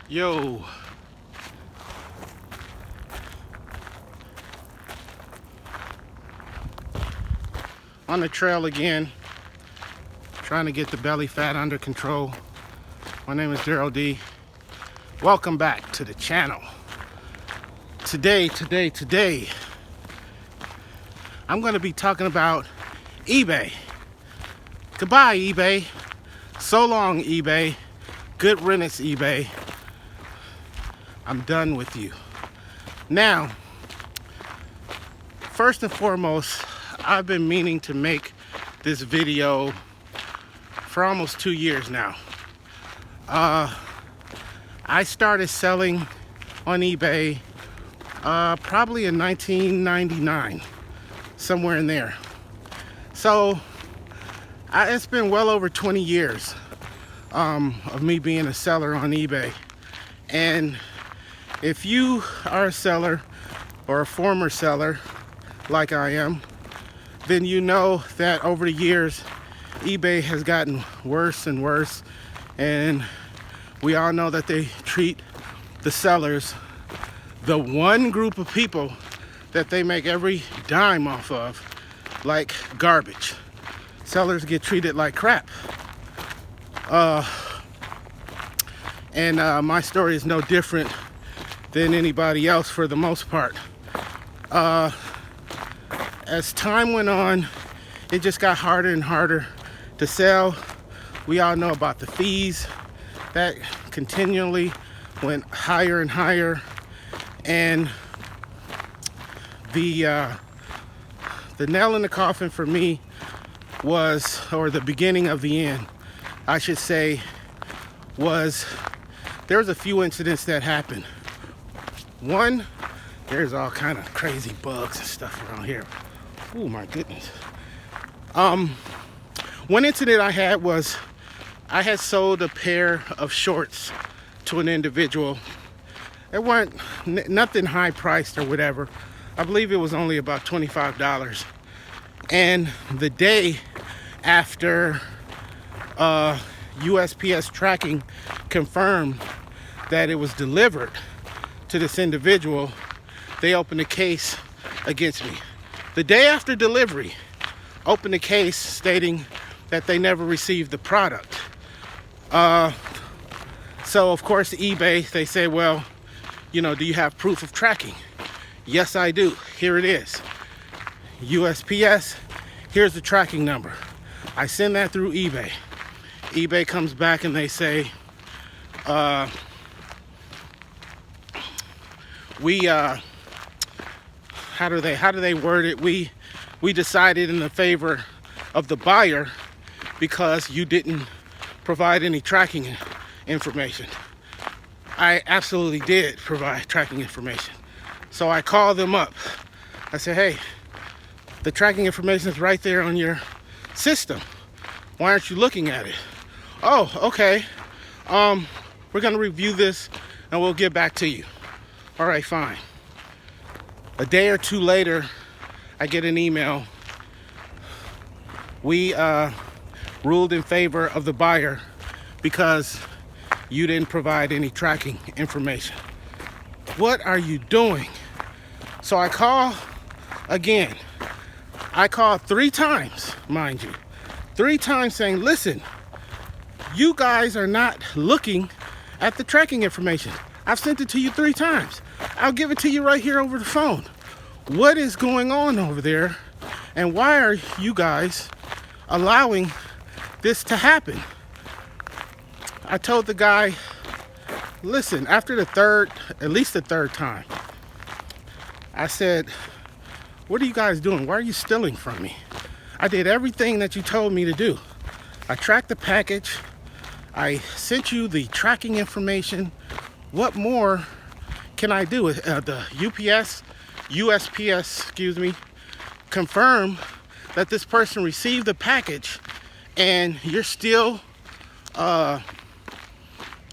Yo, on the trail again, trying to get the belly fat under control. My name is Daryl D. Welcome back to the channel. Today, I'm going to be talking about eBay. Goodbye, eBay. So long, eBay. Good riddance, eBay. I'm done with you. Now, first and foremost, I've been meaning to make this video for almost 2 years now. I started selling on eBay probably in 1999, somewhere in there. So it's been well over 20 years of me being a seller on eBay. And if you are a seller or a former seller like I am, then you know that over the years eBay has gotten worse and worse, and we all know that they treat the sellers, the one group of people that they make every dime off of, like garbage. Sellers get treated like crap. And my story is no different than anybody else for the most part. As time went on, it just got harder and harder to sell. We all know about the fees that continually went higher and higher, and the nail in the coffin for me was, or the beginning of the end, I should say, was there was a few incidents that happened. One, there's all kind of crazy bugs and stuff around here. Oh my goodness. One incident I had was I had sold a pair of shorts to an individual. It weren't nothing high priced or whatever. I believe it was only about $25. And the day after USPS tracking confirmed that it was delivered to this individual, they opened a case against me. The day after delivery, opened a case stating that they never received the product. So of course eBay, they say, well, you know, do you have proof of tracking? Yes, I do. Here it is. USPS, here's the tracking number. I send that through eBay. eBay comes back and they say, how do they word it? We decided in the favor of the buyer because you didn't provide any tracking information. I absolutely did provide tracking information. So I called them up. I said, hey, the tracking information is right there on your system. Why aren't you looking at it? Oh, okay. We're gonna review this and we'll get back to you. All right, fine. A day or two later, I get an email. We ruled in favor of the buyer because you didn't provide any tracking information. What are you doing? So I call again. I called 3 times, mind you. 3 times saying, listen, you guys are not looking at the tracking information. I've sent it to you 3 times. I'll give it to you right here over the phone. What is going on over there? And why are you guys allowing this to happen? I told the guy, listen, after at least the third time, I said, what are you guys doing? Why are you stealing from me? I did everything that you told me to do. I tracked the package. I sent you the tracking information. What more can I do? The USPS, confirm that this person received the package, and you're still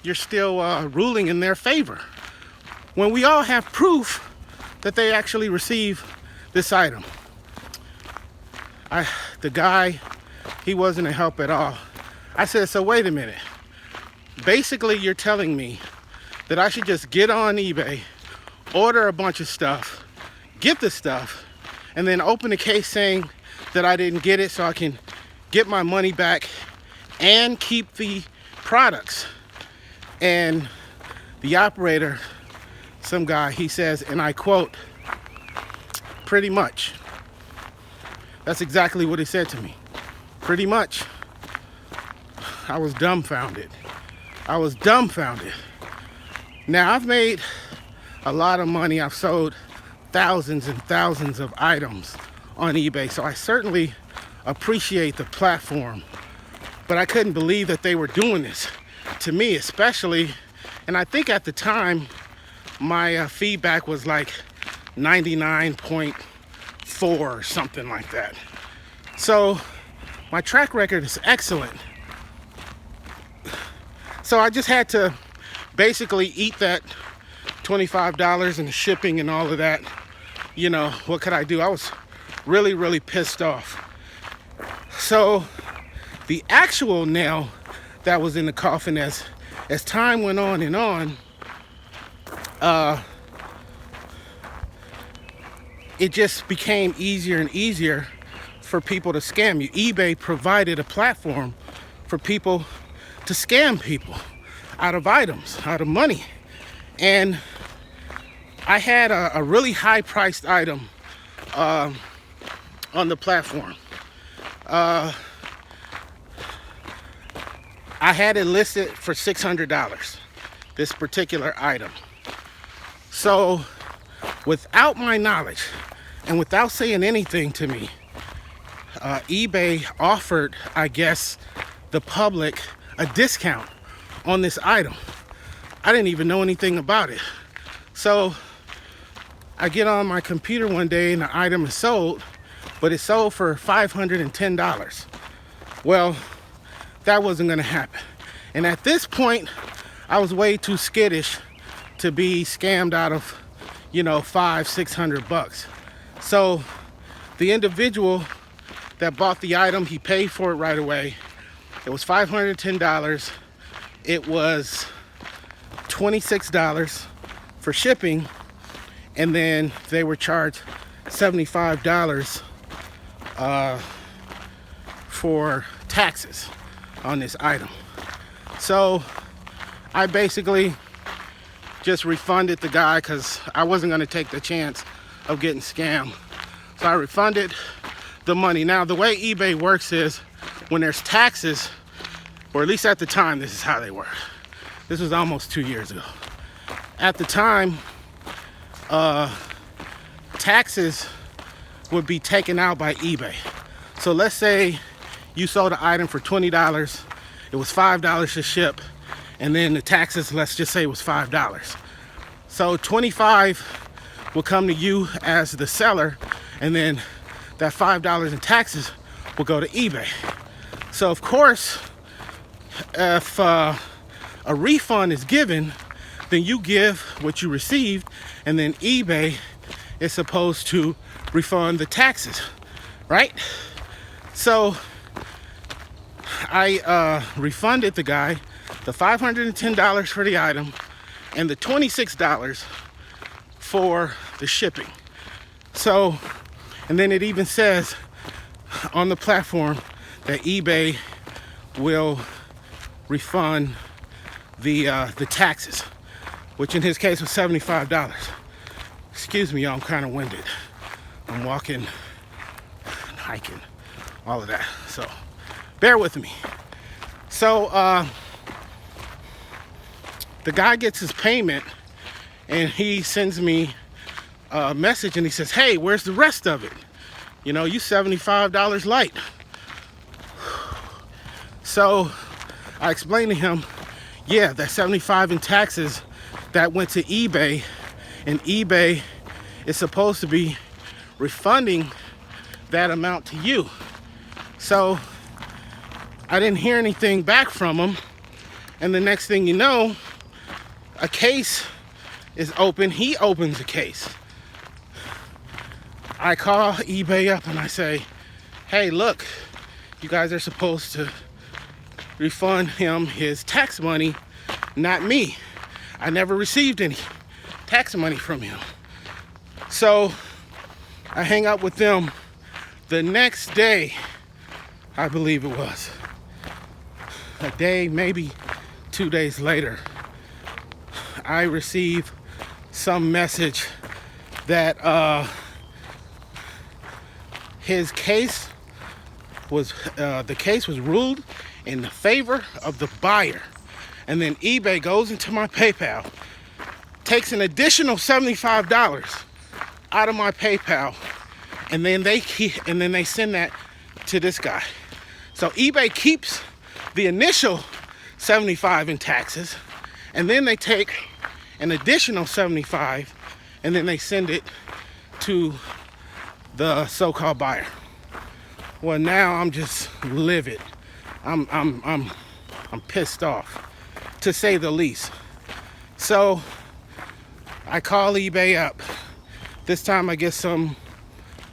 ruling in their favor when we all have proof that they actually received this item. The guy, he wasn't a help at all. I said, so wait a minute. Basically, you're telling me that I should just get on eBay, order a bunch of stuff, get the stuff, and then open a case saying that I didn't get it so I can get my money back and keep the products. And the operator, some guy, he says, and I quote, pretty much. That's exactly what he said to me. Pretty much. I was dumbfounded. I was dumbfounded. Now, I've made a lot of money. I've sold thousands and thousands of items on eBay, so I certainly appreciate the platform. But I couldn't believe that they were doing this to me, especially, and I think at the time, my feedback was like 99.4 or something like that. So my track record is excellent. So I just had to basically eat that $25 and the shipping and all of that. You know, what could I do? I was really, really pissed off. So the actual nail that was in the coffin as time went on and on, it just became easier and easier for people to scam you. eBay provided a platform for people to scam people out of items, out of money. And I had a really high priced item on the platform. I had it listed for $600, this particular item. So without my knowledge and without saying anything to me, eBay offered, I guess, the public a discount on this item. I didn't even know anything about it. So I get on my computer one day and the item is sold, but it's sold for $510. Well, that wasn't gonna happen. And at this point, I was way too skittish to be scammed out of, you know, $500-600. So the individual that bought the item, he paid for it right away. It was $510. It was $26 for shipping, and then they were charged $75 for taxes on this item. So I basically just refunded the guy because I wasn't going to take the chance of getting scammed. So I refunded the money. Now, the way eBay works is when there's taxes, or at least at the time, this is how they work. This was almost 2 years ago. At the time, taxes would be taken out by eBay. So let's say you sold an item for $20, it was $5 to ship, and then the taxes, let's just say, was $5. So $25 will come to you as the seller, and then that $5 in taxes will go to eBay. So of course, if a refund is given, then you give what you received, and then eBay is supposed to refund the taxes, right? So I refunded the guy the $510 for the item and the $26 for the shipping. So, and then it even says on the platform that eBay will refund the taxes, which in his case was $75. Excuse me, y'all, I'm kind of winded. I'm walking, hiking, all of that. So bear with me. So the guy gets his payment and he sends me a message and he says, hey, where's the rest of it? You know, you $75 light. So I explained to him, yeah, that $75 in taxes that went to eBay, and eBay is supposed to be refunding that amount to you. So I didn't hear anything back from him, and the next thing you know, a case is open. He opens a case. I call eBay up and I say, hey, look, you guys are supposed to refund him his tax money, not me. I never received any tax money from him. So I hang out with them. The next day, I believe it was, a day, maybe 2 days later, I receive some message that his case was, the case was ruled in favor of the buyer. And then eBay goes into my PayPal, takes an additional $75 out of my PayPal, and then they send that to this guy. So eBay keeps the initial 75 in taxes, and then they take an additional 75, and then they send it to the so-called buyer. Well, now I'm just livid. I'm pissed off, to say the least. So I call eBay up. This time I get some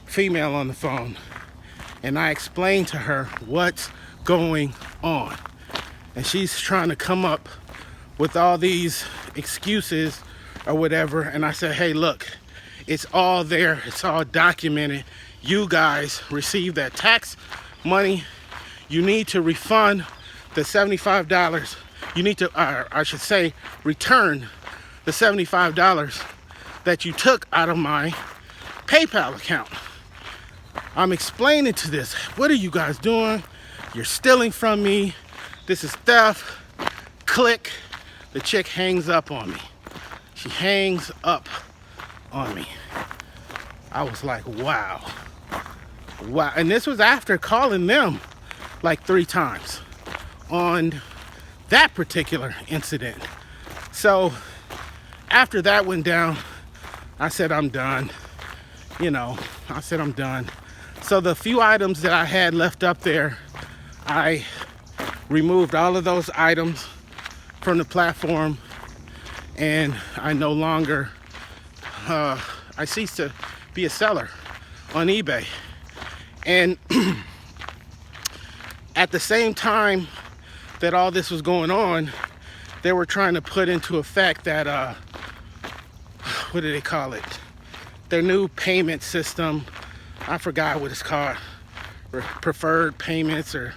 female on the phone, and I explain to her what's going on. And she's trying to come up with all these excuses or whatever. And I said, hey, look, it's all there. It's all documented. You guys received that tax money. You need to refund the $75. You need to, I should say, return the $75 that you took out of my PayPal account. I'm explaining to this. What are you guys doing? You're stealing from me. This is theft. Click. The chick hangs up on me. She hangs up on me. I was like, wow. Wow. And this was after calling them like 3 times on that particular incident. So after that went down, I said, I'm done. I said, I'm done. So the few items that I had left up there, I removed all of those items from the platform, and I no longer, I ceased to be a seller on eBay. And at the same time that all this was going on, they were trying to put into effect that, what do they call it? Their new payment system. I forgot what it's called. Preferred payments, or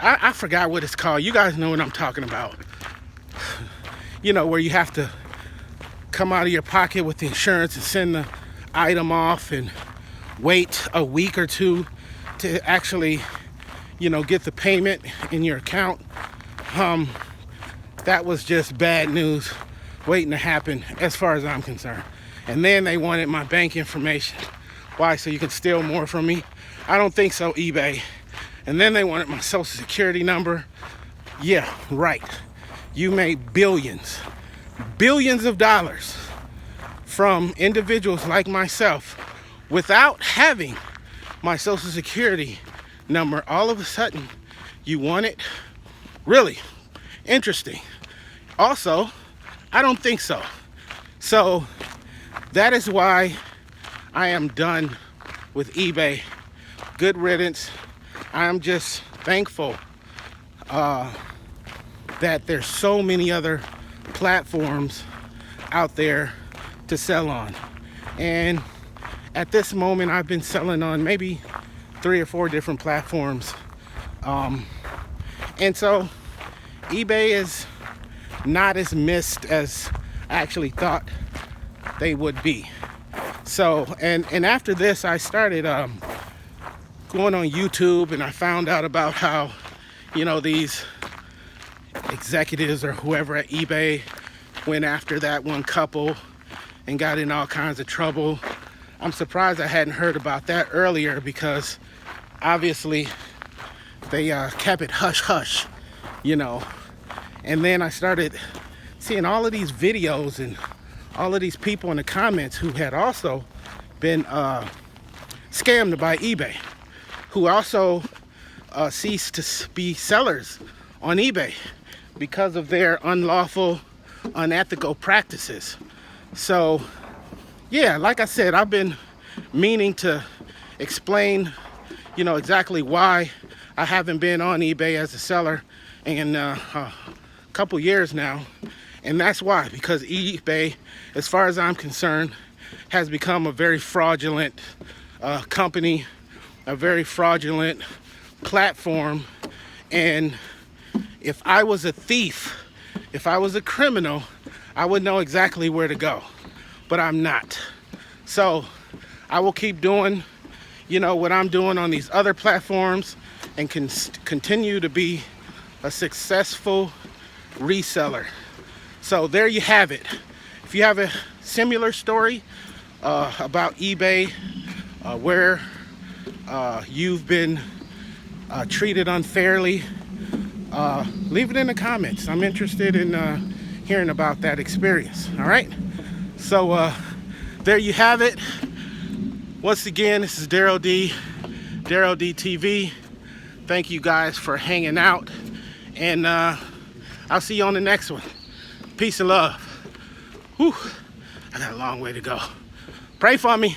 I forgot what it's called. You guys know what I'm talking about. Where you have to come out of your pocket with the insurance and send the item off and wait a week or two to actually, get the payment in your account. That was just bad news waiting to happen as far as I'm concerned. And then they wanted my bank information. Why? So you can steal more from me? I don't think so, eBay. And then they wanted my social security number. Yeah, right. You made billions of dollars from individuals like myself without having my social security number. All of a sudden, you want it? Really? Interesting. Also, I don't think so. So that is why I am done with eBay. Good riddance. I'm just thankful that there's so many other platforms out there to sell on. And at this moment, I've been selling on maybe 3 or 4 different platforms. And so eBay is not as missed as I actually thought they would be. So, and after this, I started going on YouTube, and I found out about how, these executives or whoever at eBay went after that one couple and got in all kinds of trouble. I'm surprised I hadn't heard about that earlier, because obviously they kept it hush-hush, And then I started seeing all of these videos and all of these people in the comments who had also been scammed by eBay, who also ceased to be sellers on eBay because of their unlawful, unethical practices. So, yeah, like I said, I've been meaning to explain, exactly why I haven't been on eBay as a seller in a couple years now. And that's why, because eBay, as far as I'm concerned, has become a very fraudulent company, a very fraudulent platform. And if I was a thief, if I was a criminal, I would know exactly where to go, but I'm not. So I will keep doing, what I'm doing on these other platforms, and can continue to be a successful reseller. So there you have it. If you have a similar story about eBay, where you've been treated unfairly, leave it in the comments. I'm interested in hearing about that experience. All right. So there you have it. Once again, this is Daryl D, Daryl D TV. Thank you guys for hanging out, and I'll see you on the next one. Peace and love. Whew, I got a long way to go. Pray for me.